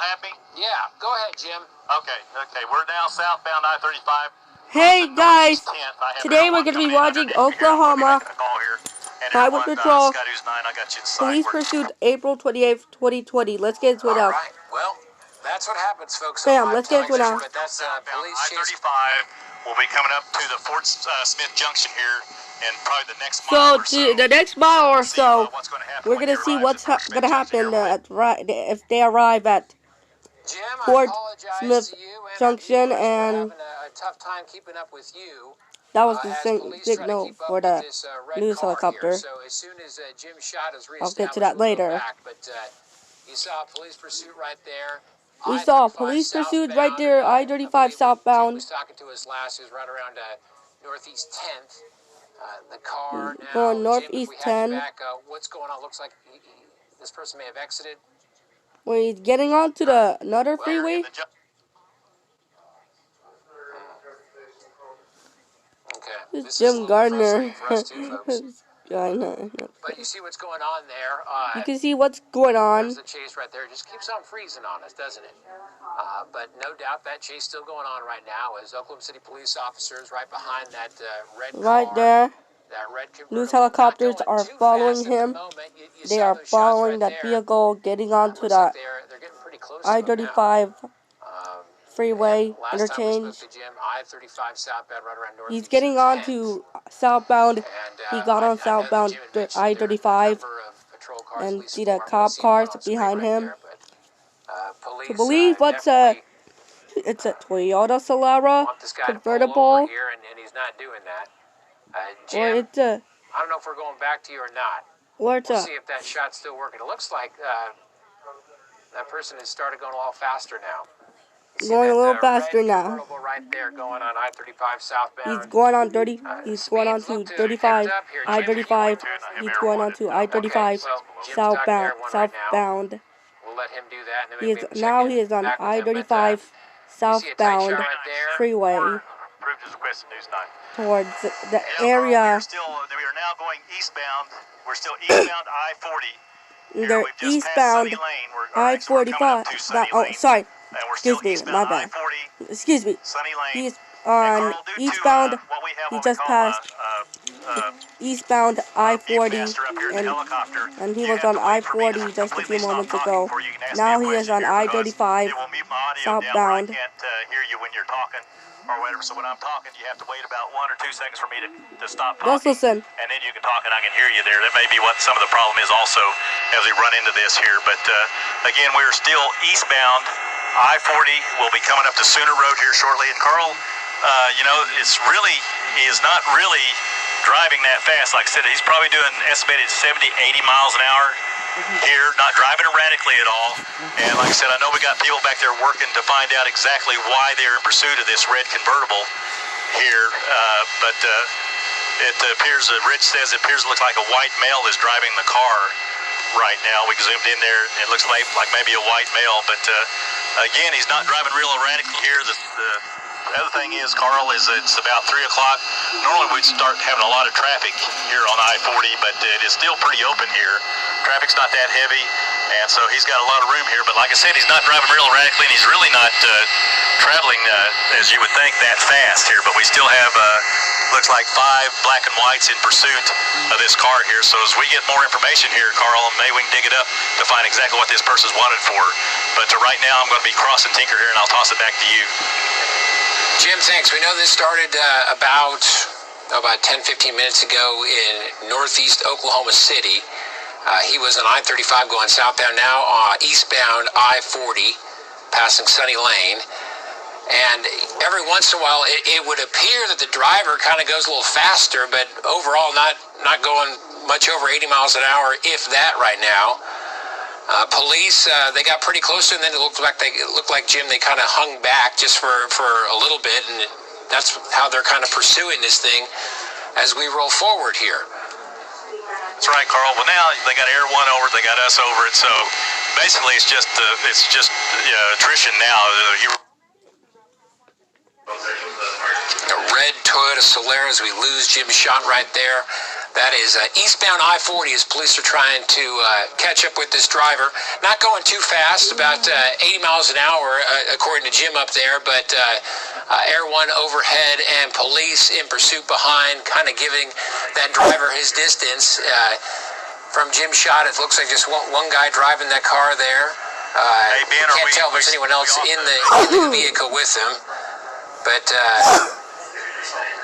y'all have me? Yeah, go ahead, Jim. Okay. We're now southbound I-35. Hey guys, today we're going to be watching Oklahoma Highway Patrol Police Pursuit April 28th, 2020. Let's get into it now. All right, well, that's what happens, folks. Bam, let's get into it now. But that's police chase. I-35 will be coming up to the Fort Smith Junction here in probably the next So, mile or so. the next mile or so, we're when going to you see arrive what's at going to Fort Smith happen if they arrive at Jim, Fort I apologize Smith to you and Junction, we're and having a tough time keeping up with you. that was As the police try to signal keep up for with the this, red news car helicopter. Here. So as soon as Jim shot is I'll get to that reestablished, we'll go later. back. But you saw a police pursuit right there. We saw a police pursuit right there, I-35 southbound. Jim was talking to us last. He was right around Northeast 10th. The car now. Going Northeast Jim, if we have you 10. back, what's going on? Looks like this person may have exited. When he's getting onto another freeway. Okay. This This Jim Gardner. for us too, folks. I know. But you see what's going on there. You can see what's going on. There's the chase right there. It just keeps on freezing on us, doesn't it? But no doubt that chase still going on right now as Oklahoma City police officers right behind that red car. Right there. That red News helicopters are following him. They are following that vehicle, getting onto that I-35 freeway interchange. He's getting onto southbound. He got on southbound I-35, and see the cop cars behind him. To believe it's a Toyota Solara convertible, or it's a. I don't know if we're going back to you or not. We'll see if that shot's still working. It looks like that person has started going a little faster now. Going a little faster now. Right there, going on I-35 southbound. He's going on 30. He's going on to 35 I-35. He's going on to I-35 southbound. We'll let him do that. He is on I-35 southbound freeway towards the area. We are now going eastbound. We're still eastbound I-40. They're eastbound I-45. Oh, sorry. Excuse me, my bad. Excuse me. He's on eastbound. He just passed eastbound I-40, and he was on I-40 just a few moments ago. Now he is on I-35 southbound. Or whatever. So when I'm talking, you have to wait about 1 or 2 seconds for me to stop talking. Just listen. And then you can talk and I can hear you there. That may be what some of the problem is also as we run into this here. But again, we're still eastbound. I-40 will be coming up to Sooner Road here shortly. And Carl, you know, he is not really driving that fast. Like I said, he's probably doing estimated 70, 80 miles an hour here, not driving erratically at all. And like I said, I know we got people back there working to find out exactly why they're in pursuit of this red convertible here. But it appears, Rich says, it appears to look like a white male is driving the car right now. We zoomed in there, and it looks like maybe a white male. But again, he's not driving real erratically here. The other thing is, Carl, is it's about 3 o'clock. Normally we'd start having a lot of traffic here on I-40, but it is still pretty open here. Traffic's not that heavy, and so he's got a lot of room here. But like I said, he's not driving real erratically, and he's really not traveling, as you would think, that fast here. But we still have, looks like 5 black and whites in pursuit of this car here. So as we get more information here, Carl, maybe we can dig it up to find exactly what this person's wanted for. But right now, I'm going to be crossing Tinker here, and I'll toss it back to you. Jim, thanks. We know this started about 10-15 minutes ago in Northeast Oklahoma City. He was on I-35 going southbound, now eastbound I-40, passing Sunny Lane. And every once in a while, it would appear that the driver kind of goes a little faster, but overall not going much over 80 miles an hour, if that right now. Police, they got pretty close, and then it looked like Jim, they kind of hung back just for a little bit, and that's how they're kind of pursuing this thing as we roll forward here. That's right, Carl. Well, now they got Air One over it, they got us over it, so basically it's just attrition now. A red Toyota Solara as we lose Jim's shot right there. That is eastbound I-40 as police are trying to catch up with this driver. Not going too fast, about 80 miles an hour, according to Jim up there, but Air 1 overhead and police in pursuit behind, kind of giving that driver his distance. From Jim's shot, it looks like just one guy driving that car there. Hey, Ben, you can't tell if there's anyone else in the vehicle with him. But,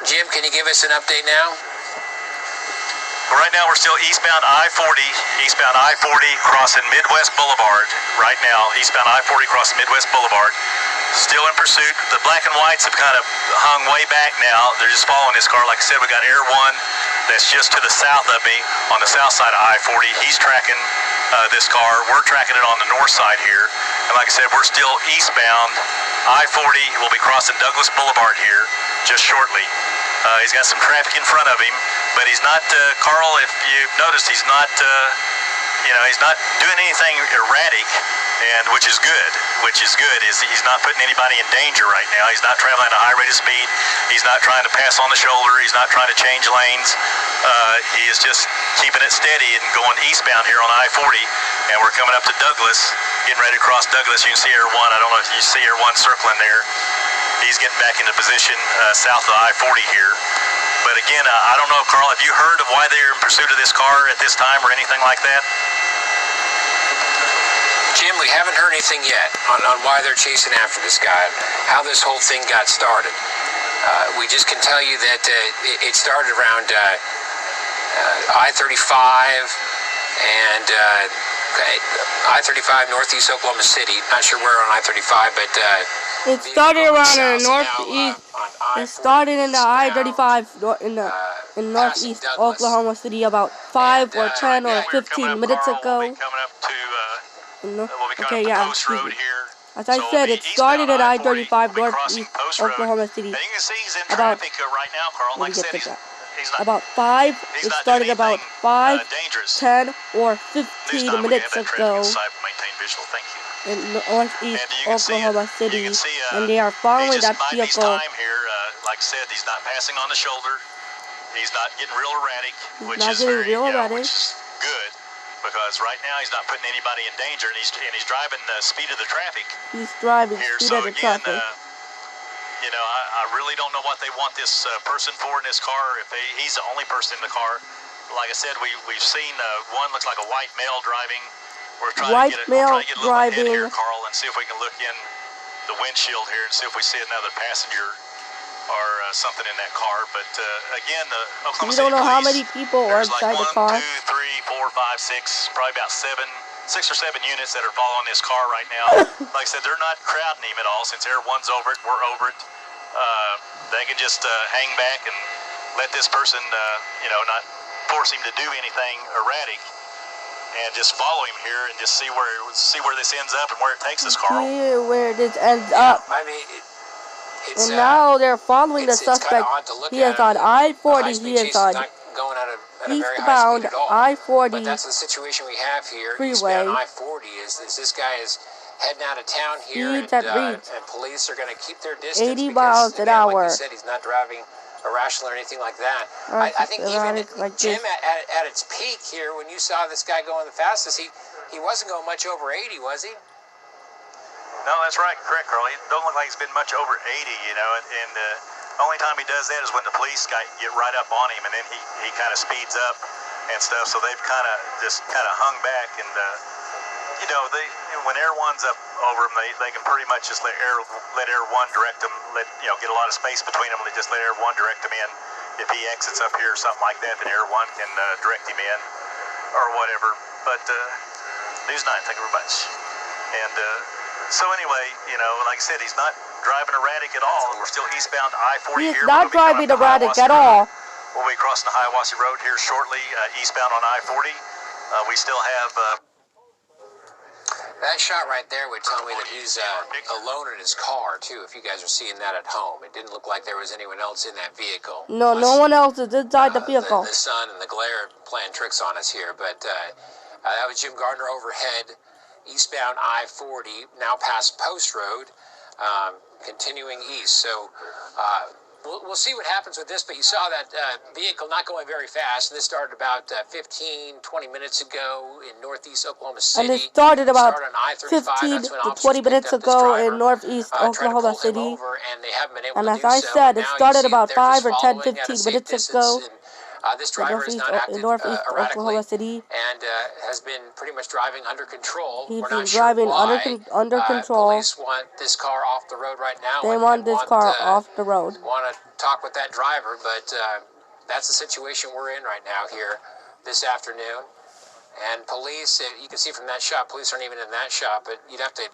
Jim, can you give us an update now? Well, right now we're still eastbound I-40 crossing Midwest Boulevard. Right now, eastbound I-40 crossing Midwest Boulevard. Still in pursuit. The black and whites have kind of hung way back now. They're just following this car. Like I said, we got Air 1 that's just to the south of me on the south side of I-40. He's tracking this car. We're tracking it on the north side here. And like I said, we're still eastbound. I-40 will be crossing Douglas Boulevard here just shortly. He's got some traffic in front of him, but he's not, Carl, if you've noticed, he's not, he's not doing anything erratic, and which is good. He's not putting anybody in danger right now. He's not traveling at a high rate of speed. He's not trying to pass on the shoulder. He's not trying to change lanes. He is just keeping it steady and going eastbound here on I-40, and we're coming up to Douglas, getting ready to cross Douglas. You can see Air 1. I don't know if you see Air 1 circling there. He's getting back into position south of I-40 here. But again, I don't know, Carl, have you heard of why they're in pursuit of this car at this time or anything like that? Jim, we haven't heard anything yet on why they're chasing after this guy, how this whole thing got started. We just can tell you that it started around I-35 and I-35 northeast Oklahoma City. Not sure where on I-35, but... it started around in the northeast. It started in the I-35 in northeast Oklahoma City about 5 or 10 or 15 minutes ago. Okay, yeah. As I said, it started at I-35 northeast Oklahoma City. About, let me get to that. About 5. It started about 5, 10 or 15 minutes ago in northeast Oklahoma City, and they are following that vehicle. Like I said, he's not passing on the shoulder. He's not getting real erratic, which is good, because right now he's not putting anybody in danger, and he's driving the speed of the traffic. He's driving here. Speed of the traffic. I really don't know what they want this person for in this car. If he's the only person in the car, like I said, we've seen one looks like a white male driving. We're trying to get a little ahead here, Carl, and see if we can look in the windshield here and see if we see another passenger or something in that car. But again, the Oklahoma City don't know police, how many people are inside the car. 1, 2, 3, 4, 5, 6, probably about 6 or 7 units that are following this car right now. Like I said, they're not crowding him at all. Since Air 1's over it, we're over it. They can just hang back and let this person, not force him to do anything erratic, and just follow him here and just see where this ends up and where it takes us, Carl. See where this ends up. I mean, it's, and now they're following the suspect. He is on I-40. He is on eastbound I-40. But that's the situation we have here. Freeway. Eastbound I-40 is this guy is heading out of town here, and police are going to keep their distance 80 miles an hour. Like you said, he's not driving irrational or anything like that. I think even like Jim at its peak here, when you saw this guy going the fastest, he wasn't going much over 80, was he? No, that's right. Correct, Carl. He don't look like he's been much over 80, and the only time he does that is when the police get right up on him, and then he kind of speeds up and stuff. So they've kind of hung back, and when Air 1's up over them, they can pretty much just let Air 1 direct them, get a lot of space between them, and they just let Air 1 direct them in. If he exits up here or something like that, then Air 1 can direct him in or whatever. But News 9, thank you very much. And so anyway, like I said, he's not driving erratic at all. We're still eastbound I-40 here. He's not driving erratic at all. We'll be crossing the Hiawassee Road here shortly, eastbound on I-40. We still have... That shot right there would tell me that he's alone in his car, too, if you guys are seeing that at home. It didn't look like there was anyone else in that vehicle. No, no one else is inside the vehicle. The sun and the glare playing tricks on us here. But that was Jim Gardner overhead, eastbound I-40, now past Post Road, continuing east. So We'll see what happens with this, but you saw that vehicle not going very fast. This started about 15, 20 minutes ago in northeast Oklahoma City. And it started about on I-35. 15 That's when to 20 minutes ago in northeast Oklahoma City. And they haven't been able And to as do I so. said, it started about 5 or 10, following at a 15 safe minutes distance. ago This in driver has not acted northeast erratically Oklahoma City. and has been pretty much driving under control. He's We're been not sure driving why. under control. Police want this car off the road right now. They want this car off the road. Want to talk with that driver, but that's the situation we're in right now here this afternoon. And police, you can see from that shot, police aren't even in that shot, but you have to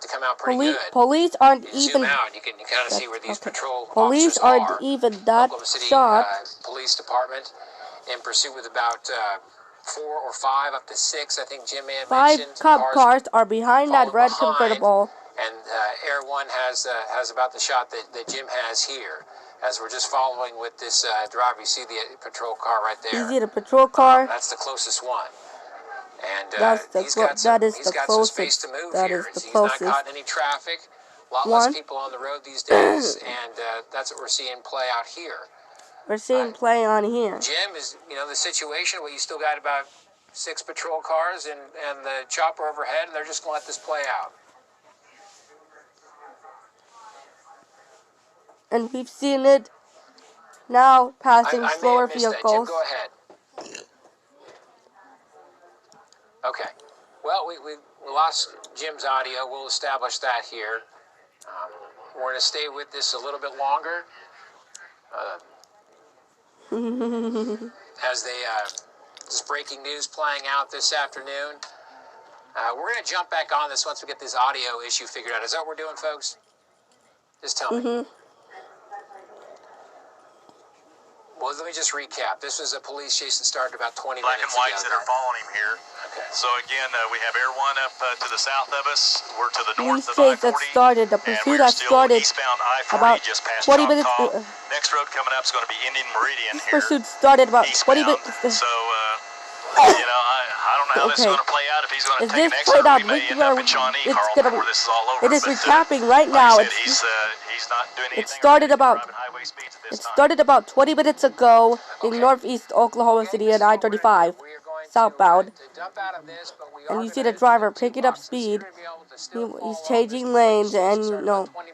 come out pretty good. Police aren't you even. Zoom out, you kind of see where these patrol police officers aren't even that Oklahoma City, shot. Police Department in pursuit with about 4 or 5 up to 6. I think Jim may have 5 mentioned. cop cars are behind that red convertible. And Air One has about the shot that Jim has here. As we're just following with this driver, you see the patrol car right there. You see the patrol car? That's the closest one. And he's got some space to move that here. is the He's closest. not caught in any traffic. A lot less people on the road these days, and that's what we're seeing play out here. We're seeing play on here. Jim, is the situation where you still got about 6 patrol cars and the chopper overhead, and they're just going to let this play out. And we've seen it now passing slower vehicles. Jim, go ahead. Okay. Well, we lost Jim's audio. We'll establish that here. We're going to stay with this a little bit longer. As this breaking news playing out this afternoon. We're going to jump back on this once we get this audio issue figured out. Is that what we're doing, folks? Just tell me. Well, let me just recap. This was a police chase that started about 20 Black minutes ago. Black and whites ago. that are following him here. Okay. So again, we have Air One up to the south of us. We're to the north of I-40. The pursuit that started eastbound I-40 about just past 20 minutes. Next road coming up is going to be Indian Meridian here. Pursuit started about eastbound. 20 minutes. So, I don't know how this is going to play out. If he's going to take an exit, we may end up in Shawnee, Carl, before this is all over. It is recapping right now. Like I said, he's not doing anything. It started about 20 minutes ago in northeast Oklahoma City at I-35, southbound. And you see the driver picking up speed. He's changing lanes, and 20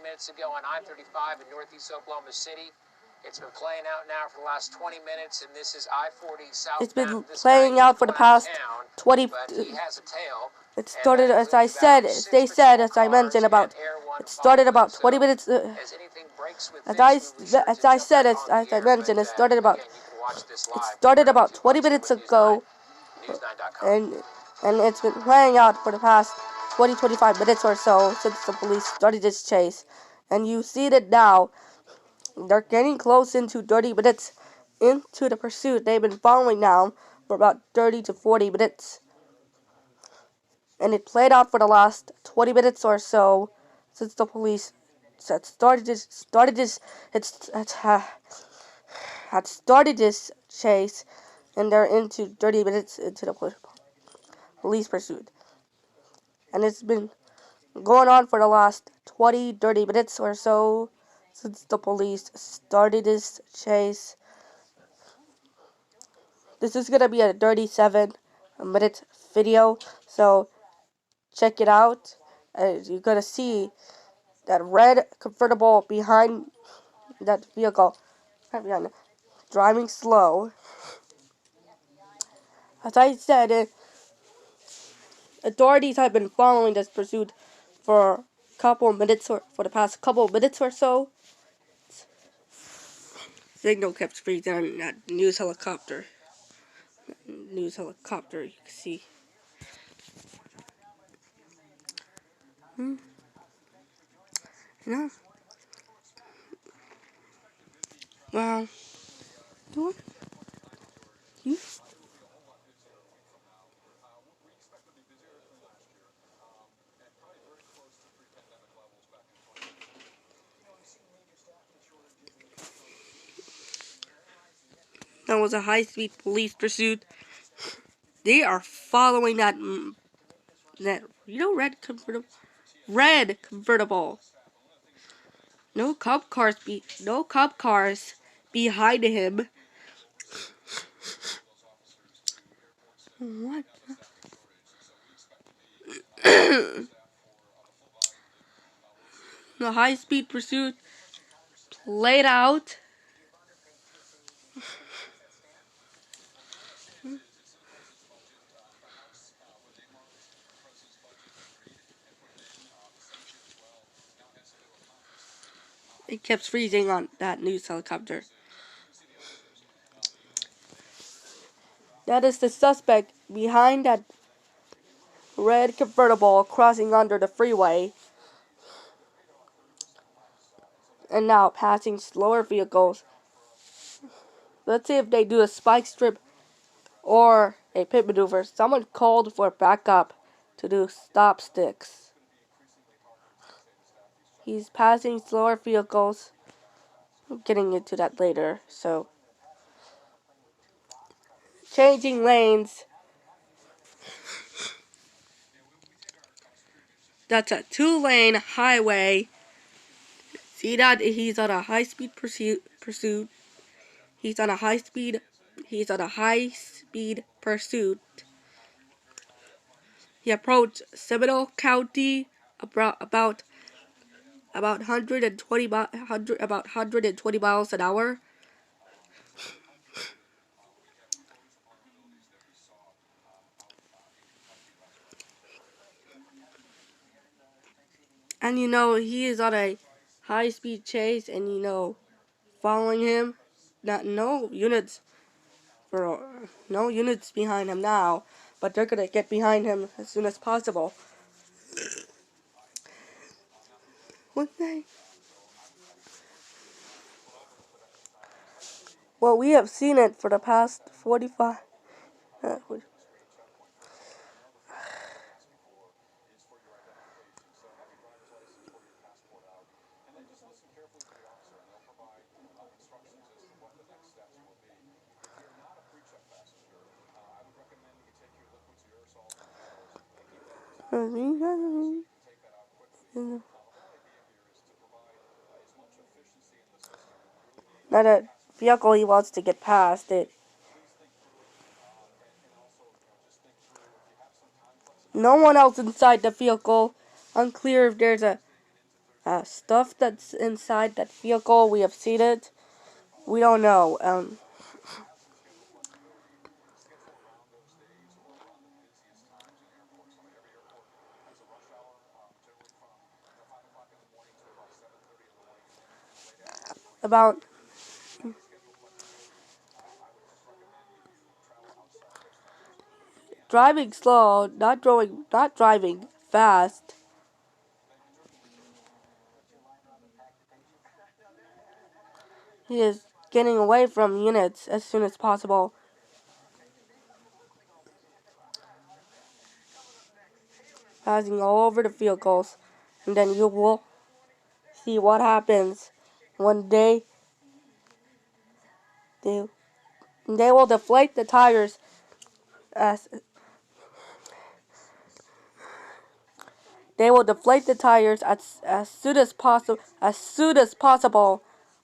minutes ago on I-35 in northeast Oklahoma City. It's been playing out now for the last 20 minutes, and this is I-40 southbound. It's been playing out for the past 20. It started, as I said, as I mentioned, it started about 20 minutes. As I mentioned, it started about 20 minutes ago, and it's been playing out for the past 25 minutes or so since the police started this chase. And you see it now. They're getting close into 30 minutes into the pursuit. They've been following now for about 30 to 40 minutes. And it played out for the last 20 minutes or so since the police had started this chase, and they're into 30 minutes into the police pursuit. And it's been going on for the last 30 minutes or so since the police started this chase. This is going to be a 37-minute video, so check it out. You're going to see that red convertible behind that vehicle, driving slow. As I said, authorities have been following this pursuit for the past couple of minutes or so. Signal kept freezing on that news helicopter. You can see. Well, that was a high-speed police pursuit. They are following that red convertible. No cop cars behind him. What? The high-speed pursuit played out. It kept freezing on that news helicopter. That is the suspect behind that red convertible crossing under the freeway. And now passing slower vehicles. Let's see if they do a spike strip or a pit maneuver. Someone called for backup to do stop sticks. He's passing slower vehicles. I'm getting into that later. So, changing lanes. That's a 2-lane highway. See that he's on a high-speed pursuit. He's on a high-speed pursuit. He approached Seminole County about 120 miles an hour. And he is on a high-speed chase, and following him. No units behind him now, but they're gonna get behind him as soon as possible. Well, we have seen it for the past 45. Now that vehicle he wants to get past it. No one else inside the vehicle. Unclear if there's a stuff that's inside that vehicle. We have seen it. We don't know. About driving slow, not driving fast. He is getting away from units as soon as possible. Passing all over the vehicles. And then you will see what happens when they will deflate the tires as soon as possible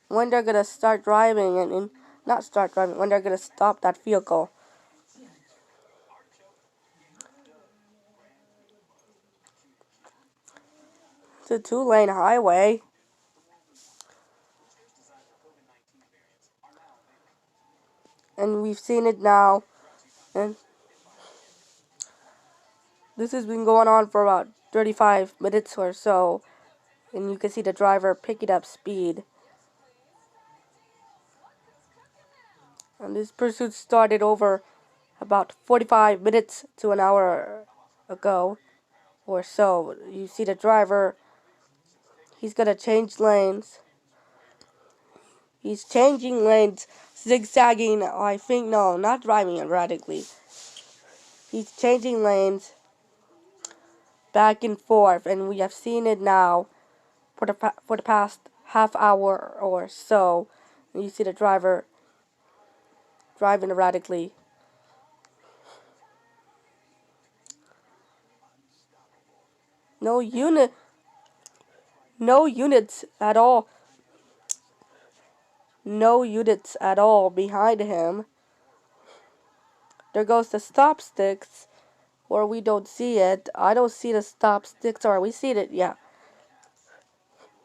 when they're gonna start driving and not start driving, when they're gonna stop that vehicle. It's a 2-lane highway. And we've seen it now. And this has been going on for about 35 minutes or so. And you can see the driver picking up speed. And this pursuit started over about 45 minutes to an hour ago or so. You see the driver, he's gonna change lanes. He's changing lanes, zigzagging, I think, no, not driving erratically. He's changing lanes back and forth, and we have seen it now for the past half hour or so. And you see the driver driving erratically. No units at all no units at all behind him. There goes the stop sticks, or we don't see it. I don't see the stop sticks, or we see it, yeah.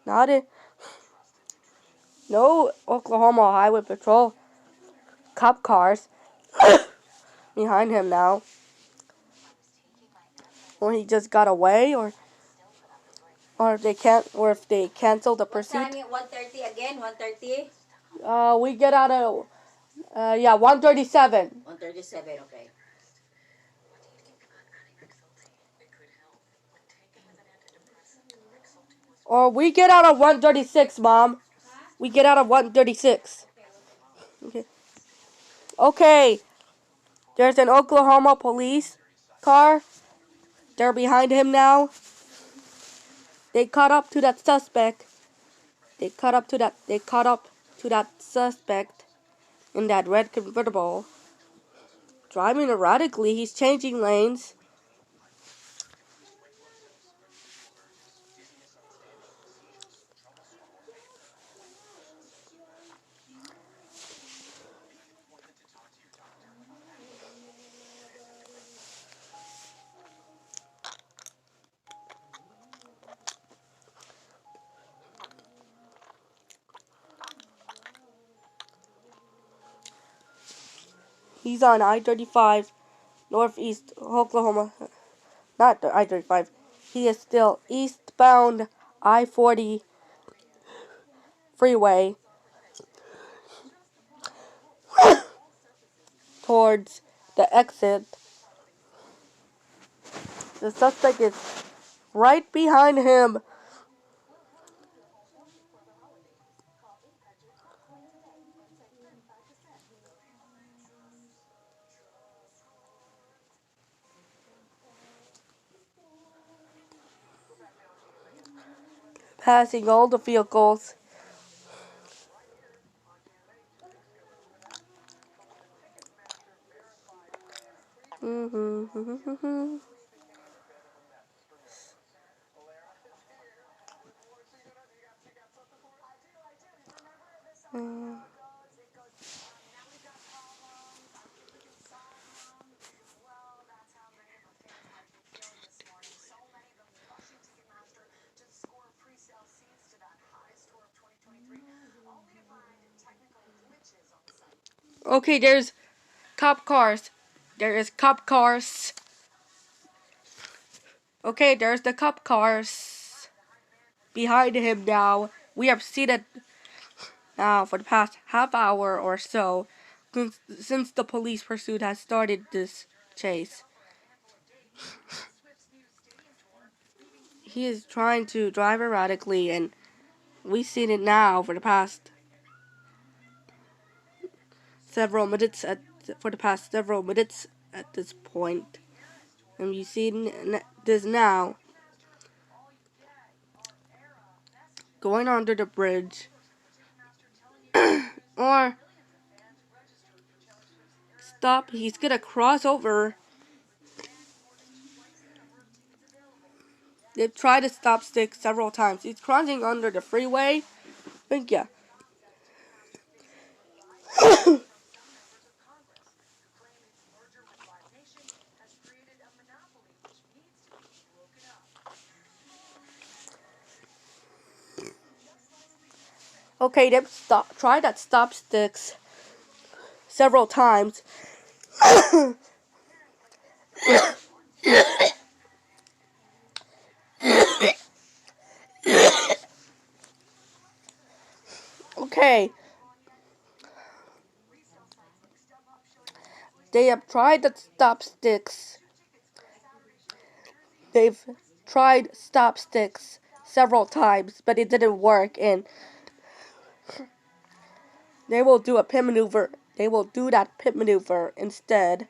Not it. No Oklahoma Highway Patrol cop cars behind him now. Or he just got away, or if they canceled the pursuit. What time? 1:30 again? 1:30? We get out of 1:37. 1:37, okay. Or we get out of 136, Mom. We get out of 136. Okay. Okay. There's an Oklahoma police car. They're behind him now. They caught up to that suspect. They caught up to that suspect in that red convertible. Driving erratically, he's changing lanes. He's on I-35, northeast Oklahoma. Not the I-35. He is still eastbound I-40 freeway towards the exit. The suspect is right behind him. Passing all the vehicles. Okay, there's cop cars. There is cop cars. Okay, there's the cop cars behind him now. We have seen it now for the past half hour or so since the police pursuit has started this chase. He is trying to drive erratically, and we've seen it now for the past several minutes at this point. And you see this now. Going under the bridge. Or stop. He's gonna cross over. They've tried to stop stick several times. He's crossing under the freeway. But yeah. Okay, they've tried that stop sticks several times. Okay. They have tried the stop sticks. They've tried stop sticks several times, but it didn't work, and they will do a pit maneuver. They will do that pit maneuver instead.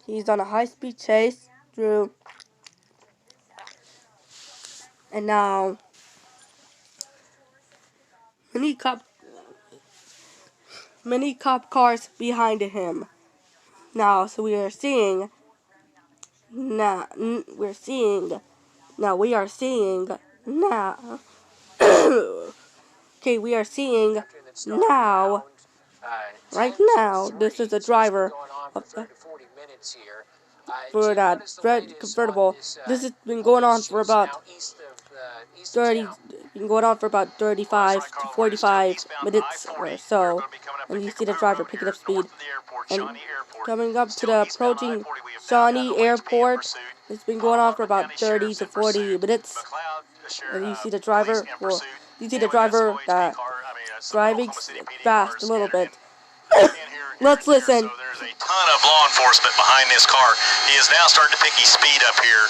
He's on a high-speed chase through, and now many cop cars behind him. Now, so we are seeing now. We're seeing. Now we are seeing now. Okay, we are seeing now. Right now, this is the driver of the, for that red convertible. This has been going on for about 35 to 45 minutes or so, and you see the driver picking up speed. And coming up to the approaching Shawnee Airport, it's been going on for about 30 to 40 minutes. And you see the driver, that driving fast a little bit. Let's listen. So there's a ton of law enforcement behind this car. He is now starting to pick his speed up here.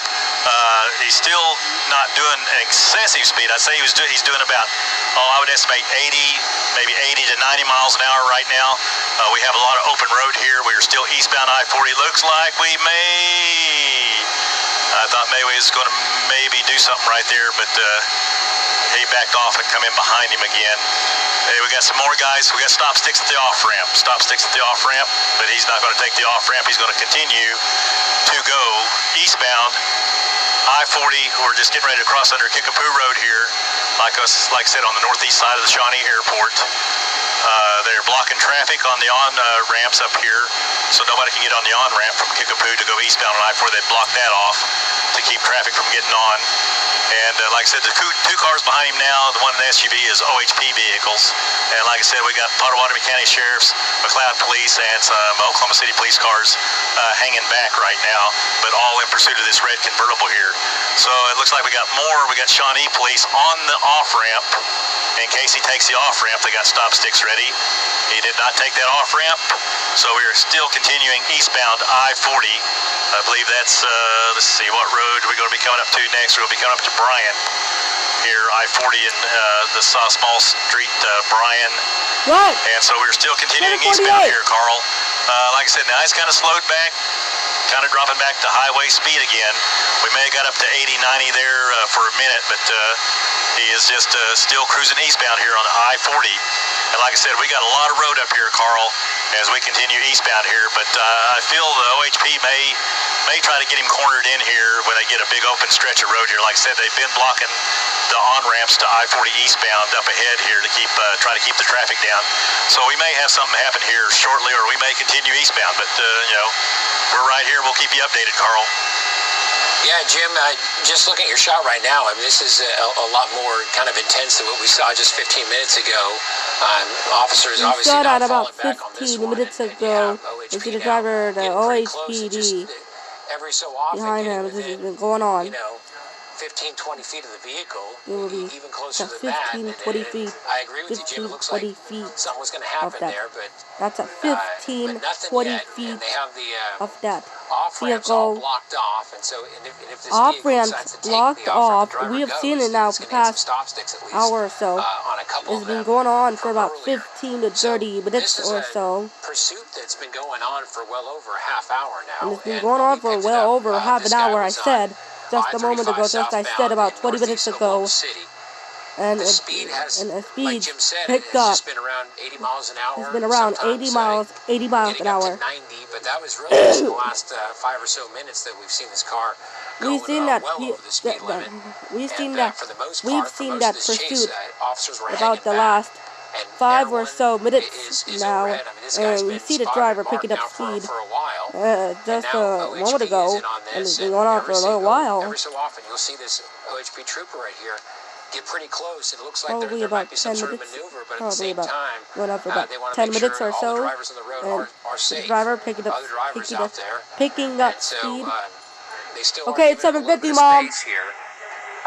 He's still not doing an excessive speed. I'd say he's doing about, I would estimate 80, maybe 80 to 90 miles an hour right now. We have a lot of open road here. We are still eastbound I-40. Looks like we I thought maybe he was going to maybe do something right there, but he backed off and come in behind him again. Hey, we got some more guys. We got stop sticks at the off-ramp. Stop sticks at the off-ramp, but he's not going to take the off-ramp. He's going to continue to go eastbound I-40. We're just getting ready to cross under Kickapoo Road here, like I said, on the northeast side of the Shawnee Airport. They're blocking traffic on the on-ramps up here, so nobody can get on the on-ramp from Kickapoo to go eastbound on I-40. They block that off to keep traffic from getting on. And like I said, the two cars behind him now, the one in the SUV is OHP vehicles. And like I said, we got Potawatomi County Sheriff's, McLeod Police, and some Oklahoma City police cars hanging back right now, but all in pursuit of this red convertible here. So it looks like we got more. We got Shawnee Police on the off-ramp. In case he takes the off-ramp, they got stop sticks ready. He did not take that off-ramp, so we are still continuing eastbound I-40. I believe that's, let's see, what road are we going to be coming up to next? We're going to be coming up to Bryan here, I-40 and the small street, Bryan. What? And so we're still continuing eastbound here, Carl. Like I said, now it's kind of slowed back, kind of dropping back to highway speed again. We may have got up to 80, 90 there for a minute, but he is just still cruising eastbound here on I-40. And like I said, we got a lot of road up here, Carl, as we continue eastbound here. But I feel the OHP may try to get him cornered in here when they get a big open stretch of road here. Like I said, they've been blocking the on-ramps to I-40 eastbound up ahead here to try to keep the traffic down. So we may have something happen here shortly, or we may continue eastbound. But, we're right here. We'll keep you updated, Carl. Yeah, Jim, just looking at your shot right now, I mean, this is a lot more kind of intense than what we saw just 15 minutes ago. Officers obviously saw that not about falling back on this 15 one, minutes and ago. You see the driver, the OHPD every so often behind him. This has been going on. 15, 20 feet of the vehicle, It will be even closer to than that. 15, 20 feet. I agree with you, Jim. It looks like 20 feet something was going to happen there, but that's at 15, 20 feet and they have the of that off-ramps all vehicle. blocked off, and so if this Off-ramps blocked off. We have seen it now for the past hour or so. on a couple It's been going on for about 15 to 30 minutes or so. Pursuit that's been going on for well over a half hour now. And it's been going on for well over half an hour, I said. Just a moment ago, just I said about 20 minutes ago. And the speed like Jim said, picked up. It's been around 80 miles an hour. It's been around 80 miles an hour. Up to 90, but that was really just the last 5 or so minutes that we've seen this car going We've seen that. well over the speed limit. We've seen And, that. for the most We've part, for seen most that of this chase, pursuit officers were about the hanging last back. And 5 or so everyone minutes is now, overhead. I mean, this guy's and you been see the spotted driver and marked picking up now for speed a while. just And now a moment OHP ago, is in on and this, it's been going on for a little while. Every so often, you'll see this OHP trooper right here get pretty close. It looks like Probably there about might be some 10 sort minutes. of maneuver, but at the Probably same about time, going on for about they want to 10 make minutes sure or all the so. drivers on the road And are safe. the driver picking up Other drivers out there. picking up And so, speed. they still Okay, are it's giving it a little 7:50, bit of Mom. space here.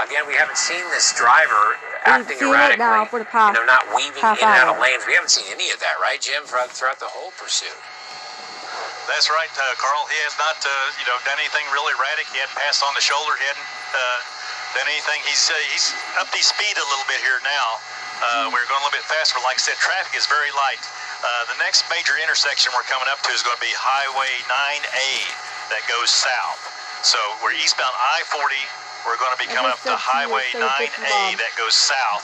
Again, we haven't seen this driver acting seen it erratically, now for the past not weaving half in and out hour. of lanes. We haven't seen any of that, right, Jim, throughout the whole pursuit? That's right, Carl. He has not, done anything really erratic. He hadn't passed on the shoulder. He hadn't done anything. He's upped his speed a little bit here now. We're going a little bit faster. Like I said, traffic is very light. The next major intersection we're coming up to is going to be Highway 9A that goes south. So we're eastbound I-40. We're going to be coming up to Highway 9A that goes south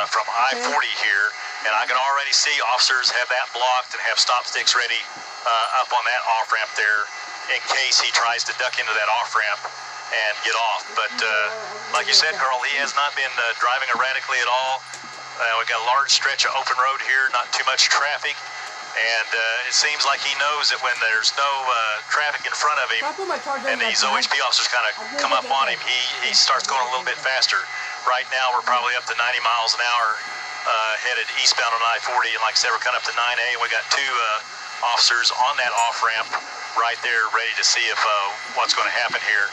from I-40 here. And I can already see officers have that blocked and have stop sticks ready up on that off-ramp there. in case he tries to duck into that off-ramp and get off. But like you said, Carl, he has not been driving erratically at all. We've got a large stretch of open road here, not too much traffic. And it seems like he knows that when there's no traffic in front of him and these OHP officers kind of come up on him, he starts going a little bit faster. Right now, we're probably up to 90 miles an hour headed eastbound on I-40. And like I said, we're coming up to 9A, and we got two officers on that off-ramp right there ready to see if what's going to happen here.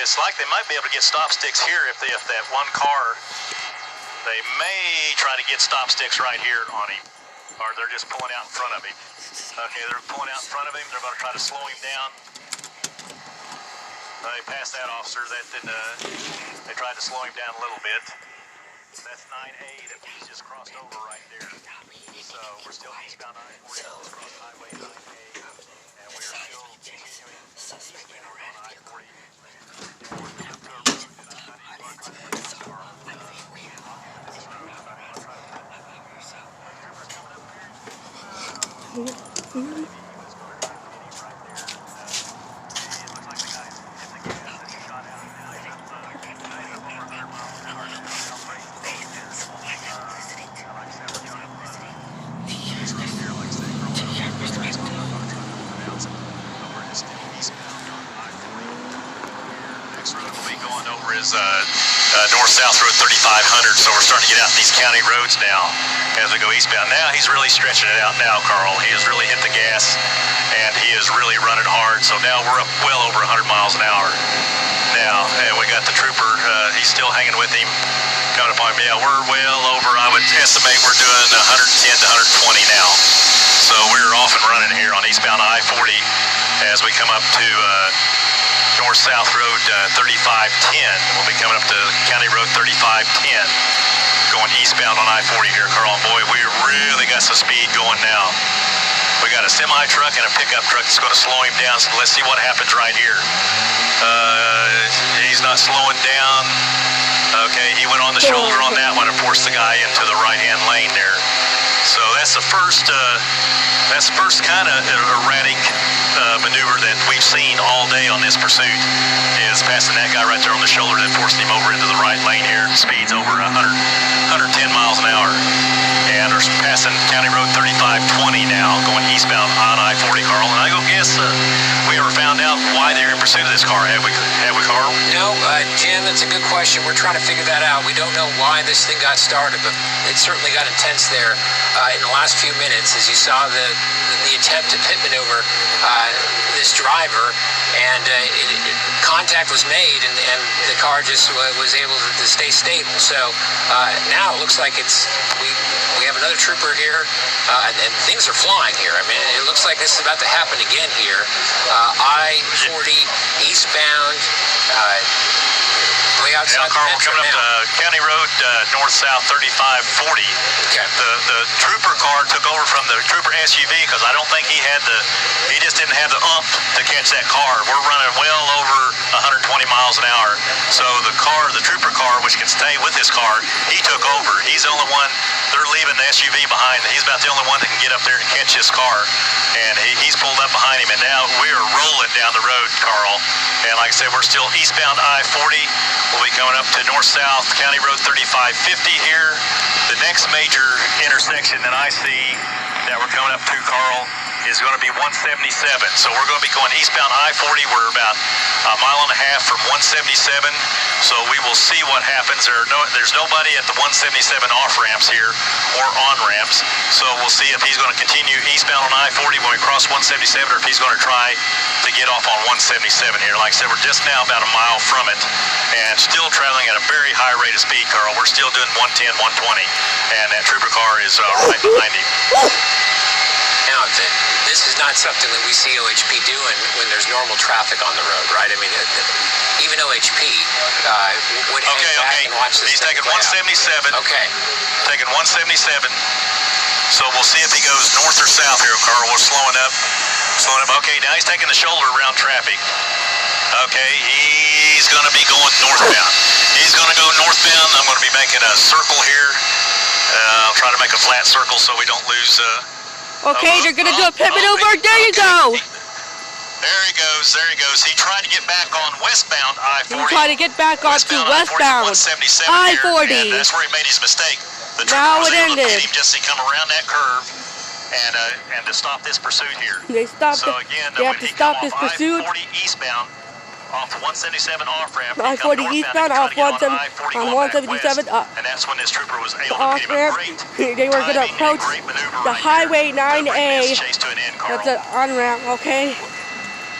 It's like they might be able to get stop sticks here if that one car, they may try to get stop sticks right here on him, or they're just pulling out in front of him. Okay, they're pulling out in front of him. They're going to try to slow him down. They passed that officer. They tried to slow him down a little bit. That's 9A that we just crossed over right there. So we're still eastbound I-40 across Highway 9A, and we are still continuing eastbound on I-40. North-South Road 3500, so we're starting to get out these county roads now as we go eastbound. Now he's really stretching it out now, Carl. He has really hit the gas, and he is really running hard. So now we're up well over 100 miles an hour now, and we got the trooper. He's still hanging with him, coming upon him. Yeah, we're well over, I would estimate we're doing 110 to 120 now. So we're off and running here on eastbound I-40 as we come up to North-South Road 3510. We'll be coming up to County Road 3510, going eastbound on I-40 here, Carl. Boy, we really got some speed going now. We got a semi-truck and a pickup truck that's going to slow him down, so let's see what happens right here. He's not slowing down. Okay, he went on the shoulder on that one and forced the guy into the right-hand lane there. So that's the first kind of erratic maneuver that we've seen all day on this pursuit, is passing that guy right there on the shoulder that forced him over into the right lane here. Speed's over 110 miles an hour. And we're passing County Road 3520 now, going eastbound on I-40, Carl. And I go guess we ever found out why they're in pursuit of this car, have we Carl? No, Jim, that's a good question. We're trying to figure that out. We don't know why this thing got started, but it certainly got intense there in the last few minutes as you saw the attempt to pit maneuver this driver, and contact was made, and the car just was able to stay stable. So now it looks like we have another trooper here, and things are flying here. I mean, it looks like this is about to happen again here. I-40 eastbound, way outside Carl, we're coming up to County Road North-South 3540. Okay. The trooper car took over from the trooper SUV because I don't think he just didn't have the oomph to catch that car. We're running well over 120 miles an hour. So the trooper car, which can stay with this car, he took over. He's the only one. They're leaving the SUV behind. He's about the only one that can get up there and catch this car. And he's pulled up behind him, and now we are rolling down the road, Carl. And like I said, we're still eastbound I-40. We'll be coming up to North-South County Road 3550 here. The next major intersection that I see that we're coming up to, Carl, is going to be 177. So we're going to be going eastbound I-40. We're about a mile and a half from 177. So we will see what happens. There's nobody at the 177 off-ramps here or on-ramps. So we'll see if he's going to continue eastbound on I-40 when we cross 177, or if he's going to try to get off on 177 here. Like I said, we're just now about a mile from it and still traveling at a very high rate of speed, Carl. We're still doing 110, 120, and that trooper car is right behind him. Now, this is not something that we see OHP doing when there's normal traffic on the road, right? I mean, even OHP would hang back and watch this. He's taking 177. Okay. Taking 177. So we'll see if he goes north or south here, Carl. We're slowing up. Okay, now he's taking the shoulder around traffic. Okay, he's going to be going northbound. He's going to go northbound. I'm going to be making a circle here. I'll try to make a flat circle so we don't lose Okay, they're gonna do a pit maneuver. There you go. There he goes. There he goes. He tried to get back on westbound I-40. He tried to get back onto westbound I-40. And that's where he made his mistake. The now trooper was it able to ended. get him just to come around that curve and to stop this pursuit here. They stopped. So again, they have to stop this pursuit. I-40 eastbound off 177 off ramp. I-40 eastbound off 177 up. And that's when this trooper was able to Off get him a ramp. great They were gonna approach the highway 9A. That's an on ramp. Okay.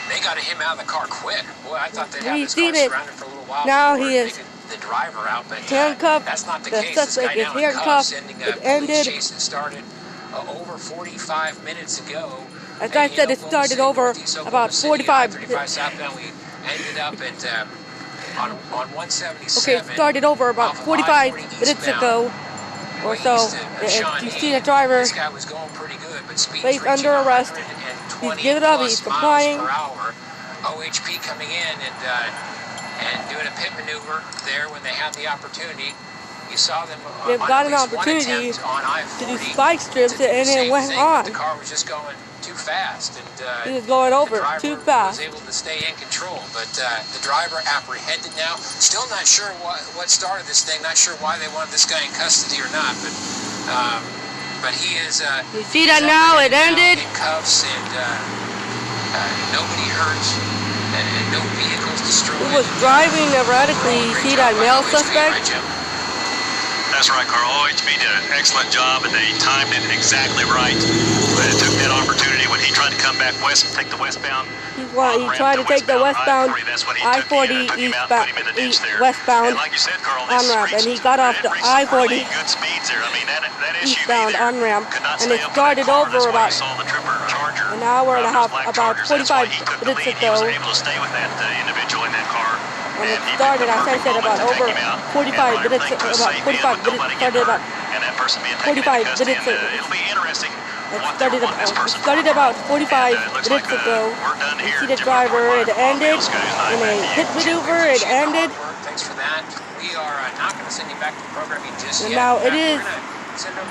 They got him out of the car quick. Boy, I thought they'd have He's this car seen it. surrounded for a little while. Now before he they is get the driver out, but handcuffed. that's not the The case. This suspect guy is now in cuffs, handcuffed. ending It a police ended. chase that started over 45 minutes ago. As I said, it started over about 45. 35 southbound. We ended up at on 177. Okay, it started over about 45 minutes ago or so. You see the driver. This guy was going pretty good, but speed Placed under arrest. He's giving up. He's complying. OHP coming in and doing a pit maneuver there when they had the opportunity. You saw them. They've got an opportunity to do spike strips, and it went on. The car was just going too fast, and he was going over too fast. Was able to stay in control, but the driver apprehended now. Still not sure what started this thing. Not sure why they wanted this guy in custody or not, but he is. You see that now? It ended. In cuffs and nobody hurt and no vehicles destroyed. He was driving erratically. You see that male suspect? That's right, Carl. OHB did an excellent job, and they timed it exactly right. But it took that opportunity when he tried to come back west and take the westbound. He tried to take the westbound I-40 westbound on ramp, and he got off the I-40 eastbound on ramp, and it started over about an hour and a half, about 45 minutes ago. And it started, as I said, about over 45 minutes, started about 45 minutes ago. It started about 45 minutes ago. You see the driver, it ended in a pit maneuver, it ended. Thanks for that. We are not going to send you back to the programming just And yet. now it is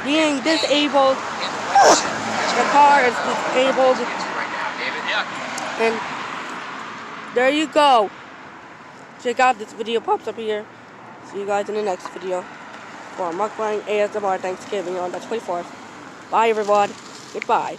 being disabled. The car is disabled. And there you go. Check out this video pops up here. See you guys in the next video for Mukbang ASMR Thanksgiving on the 24th. Bye everyone. Goodbye.